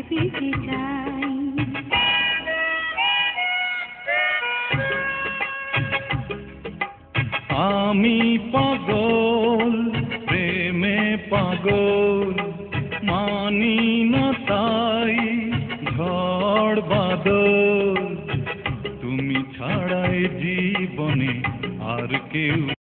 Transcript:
পেতে চাই। আমি পাগল প্রেমে পাগল, মানি না তাই ঝড় বাদল। তুমি ছাড়াই জীবনে আর কেউ